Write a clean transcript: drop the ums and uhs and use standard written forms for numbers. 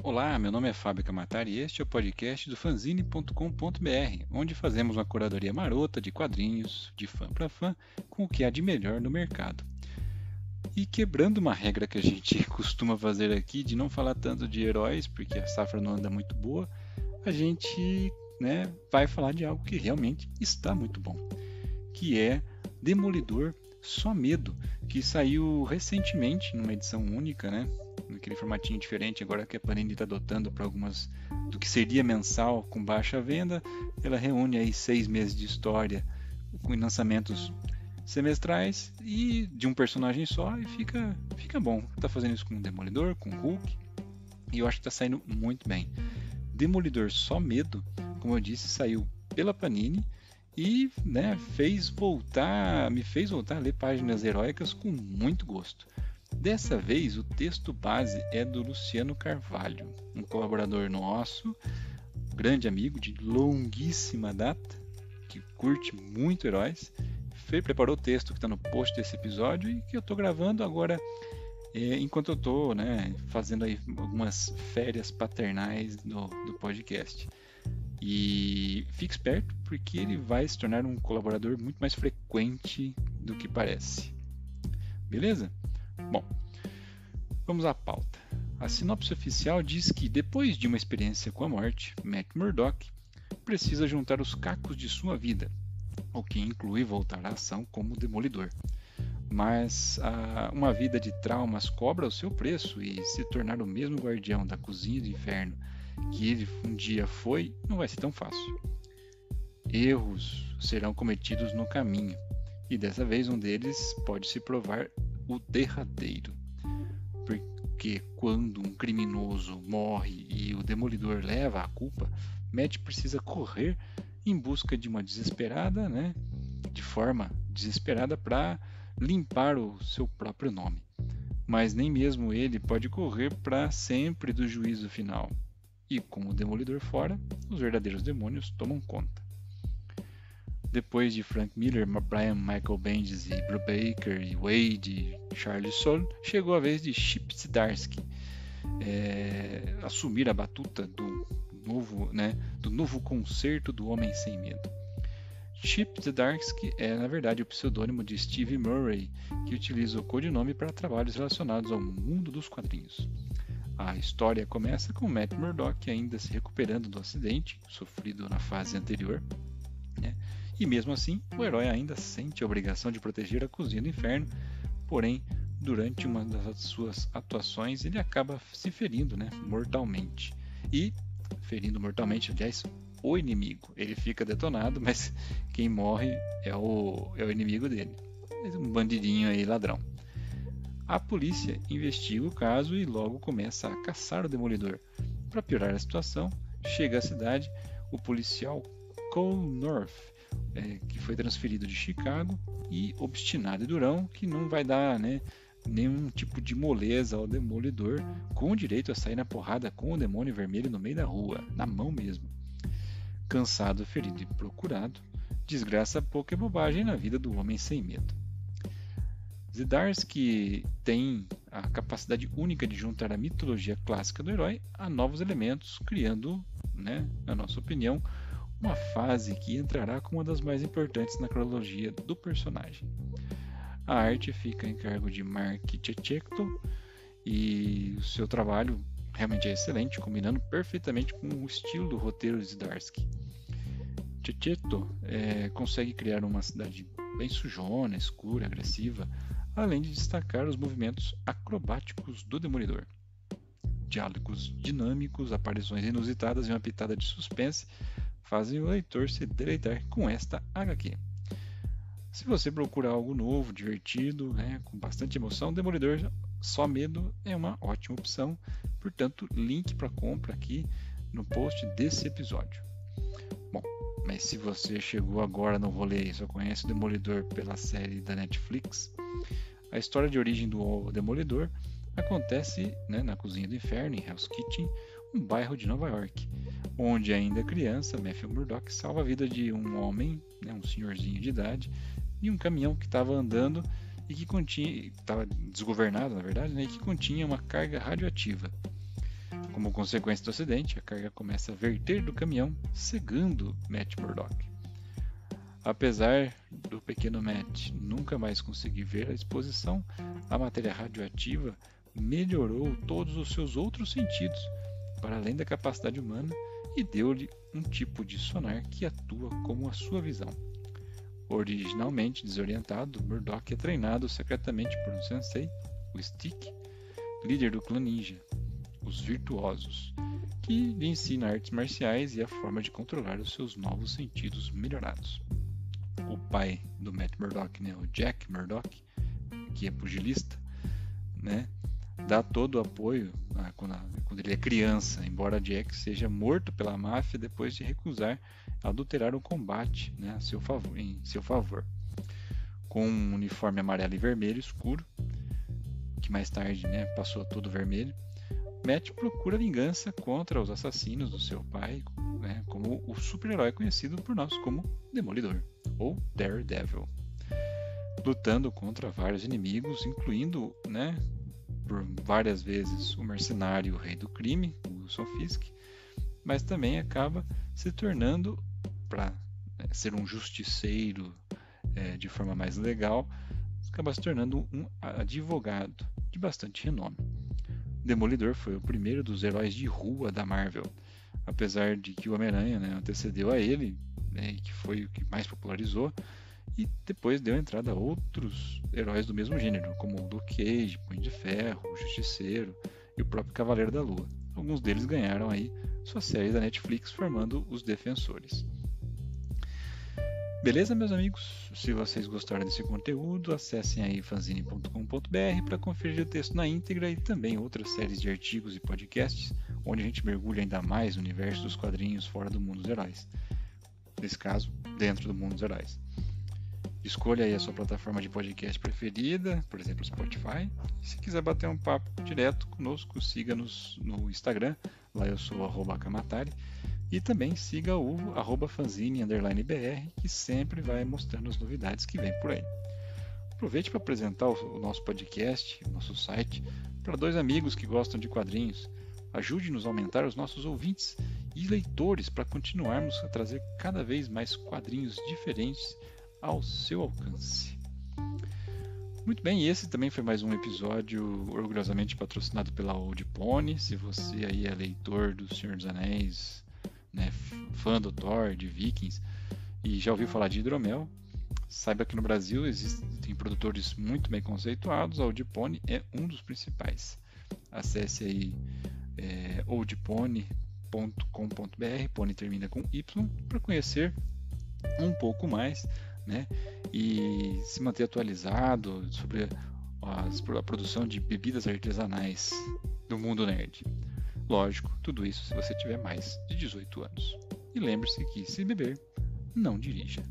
Olá, meu nome é Fábio Camatari e este é o podcast do fanzine.com.br, onde fazemos uma curadoria marota de quadrinhos, de fã para fã, com o que há de melhor no mercado. E quebrando uma regra que a gente costuma fazer aqui de não falar tanto de heróis, porque a safra não anda muito boa, a gente vai falar de algo que realmente está muito bom, que é Demolidor Só Medo, que saiu recentemente numa edição única, naquele formatinho diferente agora que a Panini está adotando para algumas do que seria mensal com baixa venda. Ela reúne aí 6 meses de história com lançamentos semestrais e de um personagem só e fica bom. Tá fazendo isso com o Demolidor, com o Hulk, e eu acho que está saindo muito bem. Demolidor Só Medo, como eu disse, saiu pela Panini e me fez voltar a ler páginas heróicas com muito gosto. Dessa vez, o texto base é do Luciano Carvalho, um colaborador nosso, grande amigo de longuíssima data, que curte muito heróis. Preparou o texto que está no post desse episódio e que eu estou gravando agora enquanto eu estou fazendo aí algumas férias paternais do podcast. E fique esperto, porque ele vai se tornar um colaborador muito mais frequente do que parece. Beleza? Bom, vamos à pauta. A sinopse oficial diz que, depois de uma experiência com a morte, Matt Murdock precisa juntar os cacos de sua vida, o que inclui voltar à ação como Demolidor. Mas uma vida de traumas cobra o seu preço, e se tornar o mesmo guardião da cozinha do inferno que ele um dia foi, não vai ser tão fácil. Erros serão cometidos no caminho, e dessa vez um deles pode se provar o derradeiro. Porque quando um criminoso morre e o Demolidor leva a culpa, Matt precisa correr em busca de forma desesperada para limpar o seu próprio nome. Mas nem mesmo ele pode correr para sempre do juízo final. E com o Demolidor fora, os verdadeiros demônios tomam conta. Depois de Frank Miller, Brian Michael Bendis e Brubaker e Wade e Charlie Soule, chegou a vez de Chip Zdarsky assumir a batuta do novo concerto do Homem Sem Medo. Chip Zdarsky é, na verdade, o pseudônimo de Steve Murray, que utiliza o codinome para trabalhos relacionados ao mundo dos quadrinhos. A história começa com Matt Murdock ainda se recuperando do acidente sofrido na fase anterior, e mesmo assim o herói ainda sente a obrigação de proteger a cozinha do inferno, porém durante uma das suas atuações ele acaba se ferindo mortalmente. E ferindo mortalmente, aliás, o inimigo. Ele fica detonado, mas quem morre é o inimigo dele. Um bandidinho aí, ladrão. A polícia investiga o caso e logo começa a caçar o Demolidor. Para piorar a situação, chega à cidade o policial Cole North, que foi transferido de Chicago, e obstinado e durão, que não vai dar nenhum tipo de moleza ao Demolidor, com direito a sair na porrada com o demônio vermelho no meio da rua, na mão mesmo. Cansado, ferido e procurado, desgraça pouca bobagem na vida do Homem Sem Medo. Zdarsky tem a capacidade única de juntar a mitologia clássica do herói a novos elementos, criando, na nossa opinião, uma fase que entrará como uma das mais importantes na cronologia do personagem. A arte fica em cargo de Mark Checchetto e o seu trabalho realmente é excelente, combinando perfeitamente com o estilo do roteiro de Zdarsky. Checchetto consegue criar uma cidade bem sujona, escura, agressiva, além de destacar os movimentos acrobáticos do Demolidor. Diálogos dinâmicos, aparições inusitadas e uma pitada de suspense fazem o leitor se deleitar com esta HQ. Se você procura algo novo, divertido, com bastante emoção, Demolidor Só Medo é uma ótima opção. Portanto, link para compra aqui no post desse episódio. Bom, mas se você chegou agora no rolê e só conhece o Demolidor pela série da Netflix, a história de origem do Demolidor acontece na cozinha do inferno, em Hell's Kitchen, um bairro de Nova York, onde ainda criança, Matthew Murdock salva a vida de um homem, um senhorzinho de idade, e um caminhão que estava andando e que estava desgovernado, na verdade, e que continha uma carga radioativa. Como consequência do acidente, a carga começa a verter do caminhão, cegando Matt Murdock. Apesar do pequeno Matt nunca mais conseguir ver a exposição, a matéria radioativa melhorou todos os seus outros sentidos, para além da capacidade humana, e deu-lhe um tipo de sonar que atua como a sua visão. Originalmente desorientado, Murdock é treinado secretamente por um sensei, o Stick, líder do clã ninja, os Virtuosos, que lhe ensina artes marciais e a forma de controlar os seus novos sentidos melhorados. O pai do Matt Murdock, né, o Jack Murdock, que é pugilista, né, dá todo o apoio quando ele é criança, embora Jack seja morto pela máfia depois de recusar adulterar o combate, né, em seu favor. Com um uniforme amarelo e vermelho escuro, que mais tarde, né, passou a todo vermelho, Matt procura vingança contra os assassinos do seu pai, né, como o super-herói conhecido por nós como Demolidor, ou Daredevil, lutando contra vários inimigos, incluindo, né, por várias vezes o mercenário e o rei do crime, o Wilson Fisk, mas também acaba se tornando, para ser um justiceiro de forma mais legal, acaba se tornando um advogado de bastante renome. Demolidor foi o primeiro dos heróis de rua da Marvel, apesar de que o Homem-Aranha, né, antecedeu a ele, né, que foi o que mais popularizou, e depois deu entrada a outros heróis do mesmo gênero, como o Luke Cage, Punho de Ferro, o Justiceiro e o próprio Cavaleiro da Lua. Alguns deles ganharam aí suas séries da Netflix, formando os Defensores. Beleza, meus amigos? Se vocês gostaram desse conteúdo, acessem aí fanzine.com.br para conferir o texto na íntegra e também outras séries de artigos e podcasts, onde a gente mergulha ainda mais no universo dos quadrinhos fora do mundo dos heróis. Nesse caso, dentro do mundo dos heróis. Escolha aí a sua plataforma de podcast preferida, por exemplo, Spotify. Se quiser bater um papo direto conosco, siga-nos no Instagram, lá eu sou @kamatari. E também siga o @fanzine_br, que sempre vai mostrando as novidades que vem por aí. Aproveite para apresentar o nosso podcast, o nosso site, para 2 amigos que gostam de quadrinhos. Ajude-nos a aumentar os nossos ouvintes e leitores para continuarmos a trazer cada vez mais quadrinhos diferentes ao seu alcance. Muito bem, esse também foi mais um episódio orgulhosamente patrocinado pela Old Pony. Se você aí é leitor do Senhor dos Anéis, né, fã do Thor, de Vikings, e já ouviu falar de hidromel, saiba que no Brasil existem produtores muito bem conceituados. A Old Pony é um dos principais. Acesse aí oldpony.com.br, Pony termina com Y, para conhecer um pouco mais, né, e se manter atualizado sobre a produção de bebidas artesanais do mundo nerd. Lógico, tudo isso se você tiver mais de 18 anos. E lembre-se que, se beber, não dirija.